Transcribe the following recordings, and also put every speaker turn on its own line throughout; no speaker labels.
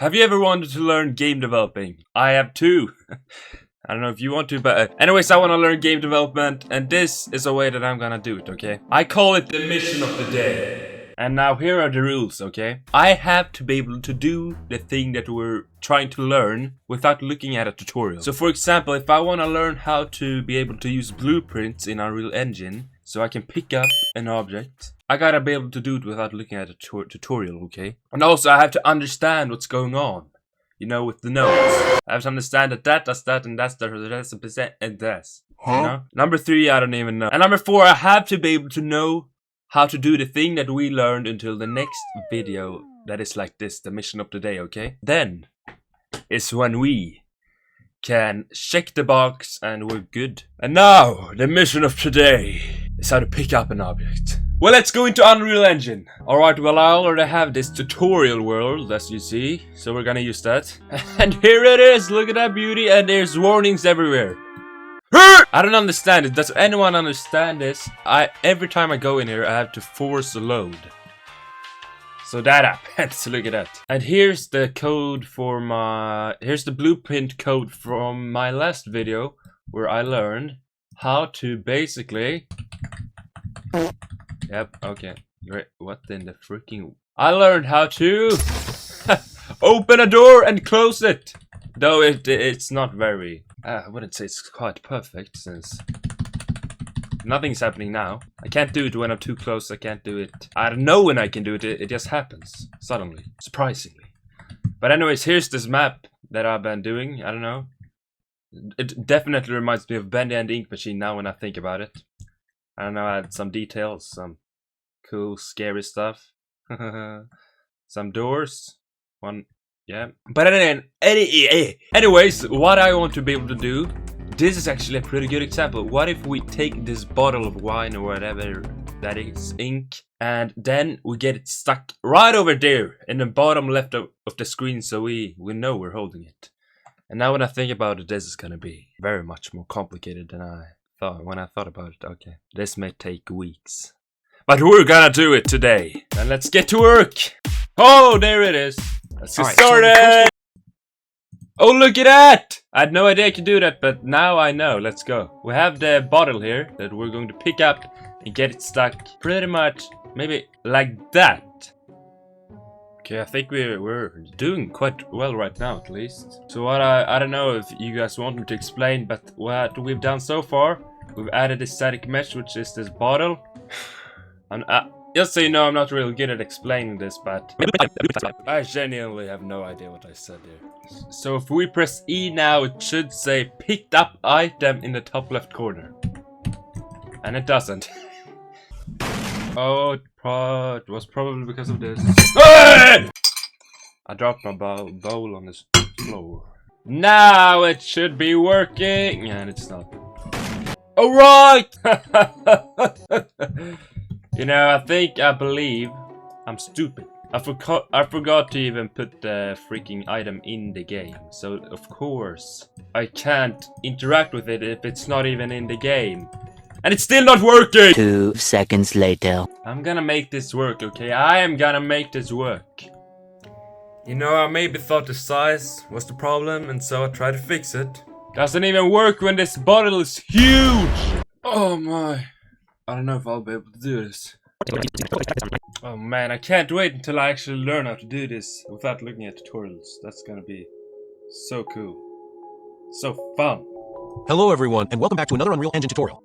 Have you ever wanted to learn game developing? I have too. I don't know if you want to, but anyways, I want to learn game development, and this is a way that I'm gonna do it, okay? I call it the mission of the day. And now here are the rules, okay? I have to be able to do the thing that we're trying to learn without looking at a tutorial. So for example, if I want to learn how to be able to use blueprints in Unreal Engine, so I can pick up an object, I gotta be able to do it without looking at a tutorial, okay? And also I have to understand what's going on. You know, with the nodes. I have to understand that that does that and that's a percent and this. Huh? You know? Number 3, I don't even know. And number 4, I have to be able to know how to do the thing that we learned until the next video that is like this, the mission of the day, okay? Then is when we can check the box and we're good. And now, the mission of today is how to pick up an object. Well, let's go into Unreal Engine. Alright, well, I already have this tutorial world, as you see, so we're gonna use that. And here it is, look at that beauty, and there's warnings everywhere. I don't understand it. Does anyone understand this? Every time I go in here, I have to force a load. So that happens, look at that. And here's the code for here's the blueprint code from my last video, where I learned how to basically... Yep, okay. Great. What in the freaking... I learned how to open a door and close it. Though it's not very... I wouldn't say it's quite perfect, since nothing's happening now. I can't do it when I'm too close. I can't do it. I don't know when I can do it. It just happens. Suddenly. Surprisingly. But anyways, here's this map that I've been doing. I don't know. It definitely reminds me of Bendy and the Ink Machine now when I think about it. I don't know, I had some details, some cool, scary stuff. Some doors. One, yeah. But anyways, what I want to be able to do, this is actually a pretty good example. What if we take this bottle of wine or whatever that is, ink, and then we get it stuck right over there in the bottom left of the screen, so we know we're holding it. And now when I think about it, this is gonna be very much more complicated than when I thought about it. Okay, this may take weeks, but we're gonna do it today. And let's get to work. Oh, there it is. Let's get started. Oh, look at that! I had no idea I could do that, but now I know. Let's go. We have the bottle here that we're going to pick up and get it stuck pretty much, maybe like that. Okay, I think we're doing quite well right now, at least. So what I don't know if you guys want me to explain, but what we've done so far, we've added this static mesh, which is this bottle. And just so you know, I'm not really good at explaining this, but I genuinely have no idea what I said here. So if we press E now, it should say picked up item in the top left corner. And it doesn't. Oh, it was probably because of this. I dropped my bowl on this floor. Now it should be working, and it's not. Alright! You know, I believe I'm stupid. I forgot to even put the freaking item in the game. So of course I can't interact with it if it's not even in the game. And it's still not working!
2 seconds later.
I'm gonna make this work, okay? I am gonna make this work. You know, I maybe thought the size was the problem, and so I tried to fix it. Doesn't even work when this bottle is huge! Oh my. I don't know if I'll be able to do this. Oh man, I can't wait until I actually learn how to do this without looking at tutorials. That's gonna be so cool. So fun.
Hello everyone, and welcome back to another Unreal Engine tutorial.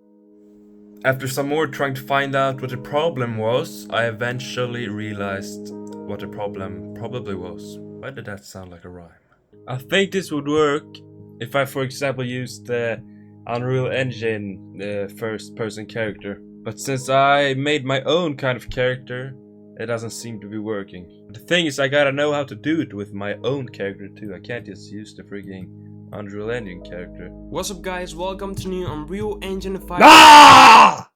After some more trying to find out what the problem was, I eventually realized what the problem probably was. Why did that sound like a rhyme? I think this would work if I, for example, used the Unreal Engine first person character. But since I made my own kind of character, it doesn't seem to be working. The thing is, I gotta know how to do it with my own character too. I can't just use the freaking Unreal Engine character.
What's up guys, welcome to new Unreal Engine 5.
Ah!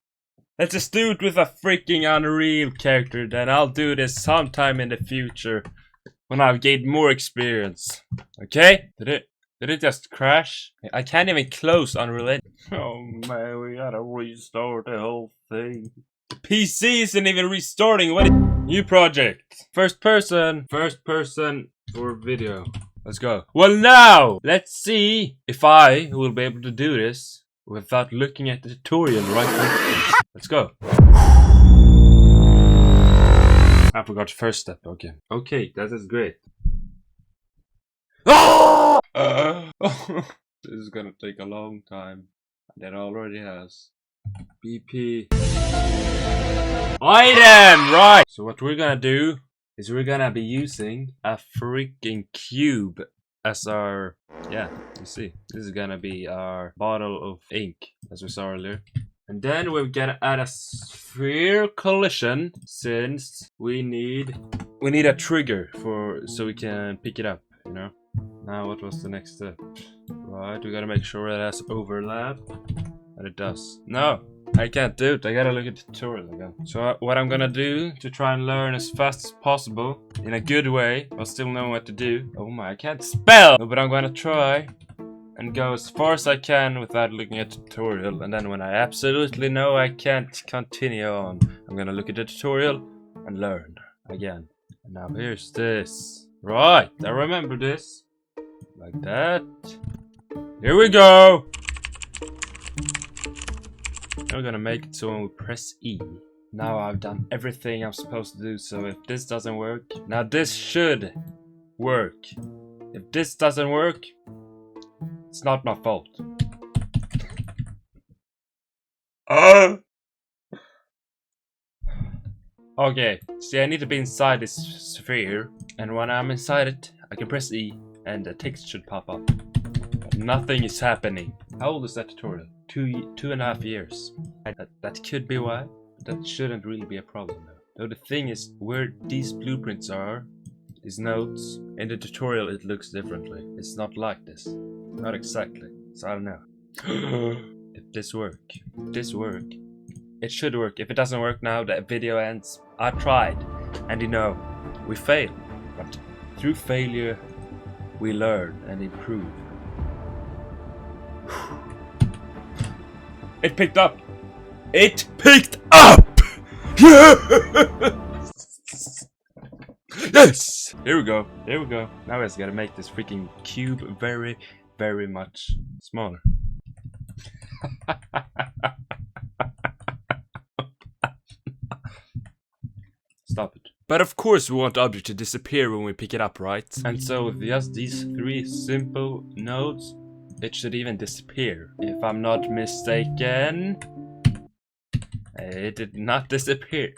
Let's just do it with a freaking Unreal character, then I'll do this sometime in the future when I've gained more experience. Okay? Did it just crash? I can't even close Unreal Engine. Oh man, we gotta restart the whole thing. The PC isn't even restarting. What is new project? First person. for video. Let's go. Well, now let's see if I will be able to do this without looking at the tutorial right now. Let's go. I forgot the first step. Okay. Okay, that is great. This is gonna take a long time. That already has. BP. Item! Right! So what we're gonna do is we're gonna be using a freaking cube as our... Yeah, you see. This is gonna be our bottle of ink, as we saw earlier. And then we're gonna add a sphere collision, since we need a trigger so we can pick it up, you know? Now what was the next step? Right, we gotta make sure it has overlap. And it does. No! I can't do it. I gotta look at the tutorial again. So what I'm gonna do to try and learn as fast as possible, in a good way, while still knowing what to do. Oh my, I can't spell! No, but I'm gonna try and go as far as I can without looking at the tutorial. And then when I absolutely know I can't continue on, I'm gonna look at the tutorial and learn again. And now here's this. Right, I remember this. Like that. Here we go! We're gonna make it so when we press E. Now I've done everything I'm supposed to do, so if this doesn't work... Now this should work. If this doesn't work, it's not my fault. Okay, see, I need to be inside this sphere, and when I'm inside it, I can press E, and the text should pop up. But nothing is happening. How old is that tutorial? 2.5 years. That could be why, but that shouldn't really be a problem though. Though the thing is, where these blueprints are, these notes, in the tutorial it looks differently. It's not like this. Not exactly. So I don't know. If this work. It should work. If it doesn't work now, the video ends. I tried. And you know, we fail. But through failure, we learn and improve. It picked up! It picked up! Yes! Yes! Here we go. There we go. Now we just gotta make this freaking cube very, very much smaller. Stop it. But of course we want the object to disappear when we pick it up, right? And so with just these 3 simple nodes, it should even disappear. If I'm not mistaken, it did not disappear.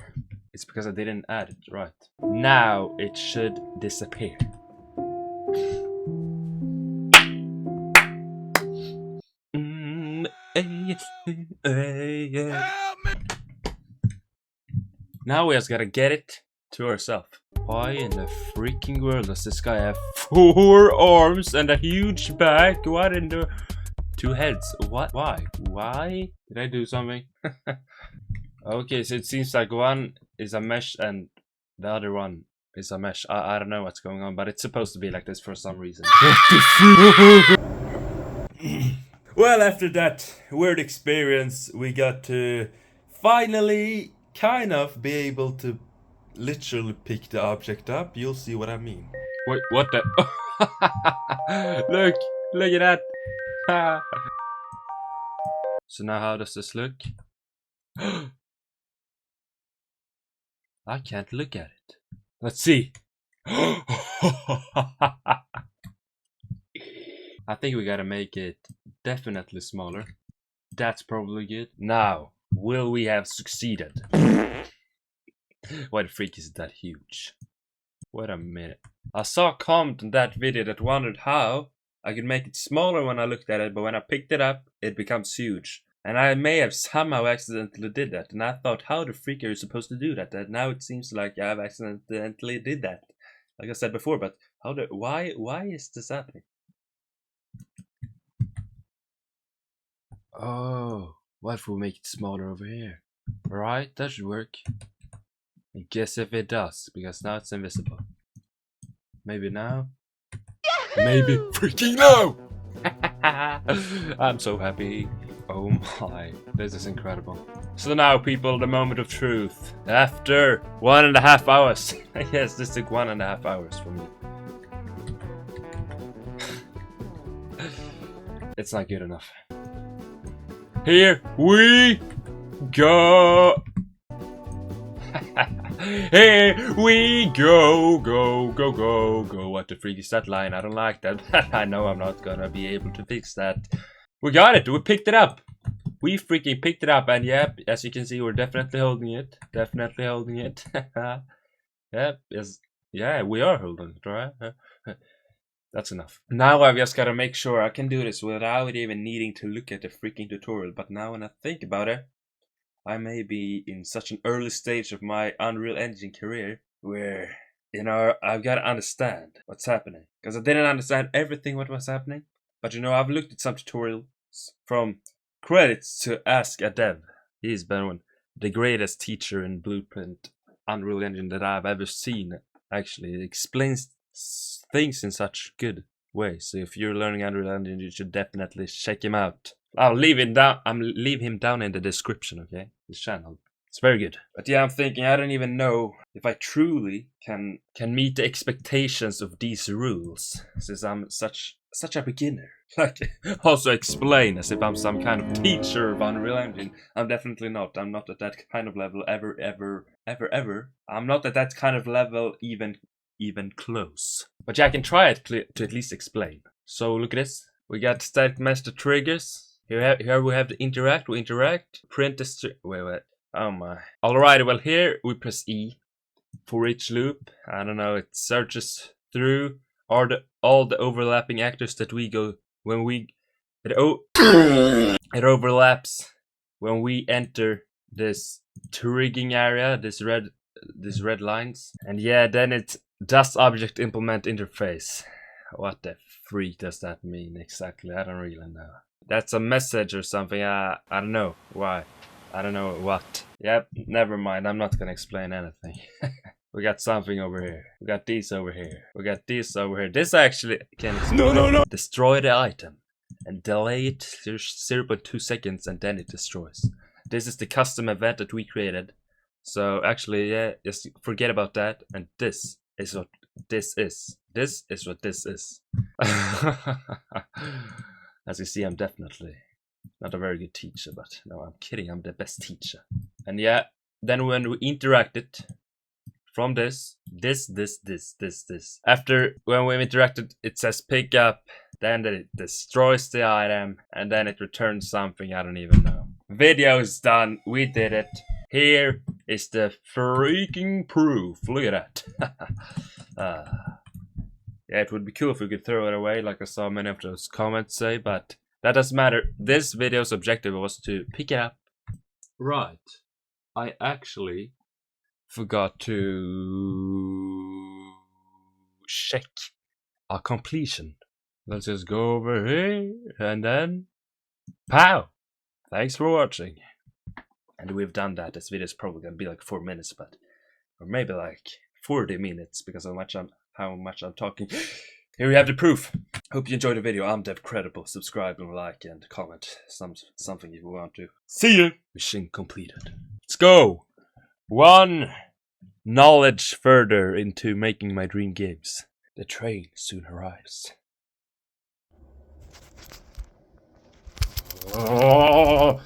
It's because I didn't add it, right? Now it should disappear. Now we just gotta get it to ourselves. Why in the freaking world does this guy have 4 arms and a huge back? What in the... 2 heads? What? Why? Why? Did I do something? Okay, so it seems like one is a mesh and the other one is a mesh. I don't know what's going on, but it's supposed to be like this for some reason. Well, after that weird experience, we got to finally kind of be able to literally pick the object up. You'll see what I mean. Wait, what the? Look at that. So now how does this look? I can't look at it. Let's see. I think we gotta make it definitely smaller. That's probably good. Now, will we have succeeded? Why the freak is that huge? Wait a minute. I saw a comment in that video that wondered how I could make it smaller when I looked at it, but when I picked it up, it becomes huge. And I may have somehow accidentally did that. And I thought, how the freak are you supposed to do that? And now it seems like I've accidentally did that. Like I said before, but why is this happening? Oh, what if we make it smaller over here? Right, that should work. I guess if it does, because now it's invisible. Maybe now? Maybe freaking no! I'm so happy. Oh my, this is incredible. So now, people, the moment of truth. After 1.5 hours. Yes, this took 1.5 hours for me. It's not good enough. Here we go. Here we go, go. What the freak is that line? I don't like that. I know I'm not gonna be able to fix that. We got it. We picked it up. We freaking picked it up, and yep, as you can see, we're definitely holding it. Definitely holding it. Yep, yes, yeah, we are holding it, right? That's enough. Now I've just gotta make sure I can do this without even needing to look at the freaking tutorial. But now when I think about it, I may be in such an early stage of my Unreal Engine career where, you know, I've got to understand what's happening. Because I didn't understand everything what was happening. But you know, I've looked at some tutorials from credits to Ask a Dev. He's been the greatest teacher in Blueprint Unreal Engine that I've ever seen. Actually, it explains things in such good way. So if you're learning Unreal Engine, you should definitely check him out. I'll leave him down in the description, okay? His channel. It's very good. But yeah, I'm thinking I don't even know if I truly can meet the expectations of these rules, since I'm such a beginner. Like, also explain as if I'm some kind of teacher of Unreal Engine. I'm definitely not. I'm not at that kind of level ever. I'm not at that kind of level even close. But yeah, I can try it to at least explain. So look at this. We got static master triggers. Here we have the interact. We interact. Print the wait. Oh my. Alright, well here we press E for each loop. I don't know. It searches through all the overlapping actors that we go when we. It overlaps when we enter this triggering area. This red lines. And yeah, then it does object implement interface. What the freak does that mean exactly? I don't really know. That's a message or something. I don't know why. I don't know what. Yep, never mind. I'm not gonna explain anything. We got something over here. We got these over here. We got this over here. This actually can no. Destroy the item and delay it 0.2 seconds and then it destroys. This is the custom event that we created. So actually, yeah, just forget about that. And this is what this is. This is what this is. As you see, I'm definitely not a very good teacher, but no, I'm kidding. I'm the best teacher. And yeah, then when we interact it from this. After when we've interacted, it says pick up, then it destroys the item, and then it returns something. I don't even know. Video is done. We did it. Here is the freaking proof. Look at that. Yeah, it would be cool if we could throw it away, like I saw many of those comments say, but that doesn't matter. This video's objective was to pick it up. Right. I actually forgot to check our completion. Let's just go over here, and then pow! Thanks for watching. And we've done that. This video is probably gonna be like 4 minutes, but or maybe like 40 minutes because of how much I'm talking. Here we have the proof. Hope you enjoyed the video. I'm Dev.CREDIBLE. Subscribe and like and comment something if you want to. See ya! Mission completed. Let's go! One knowledge further into making my dream games. The train soon arrives. Oh.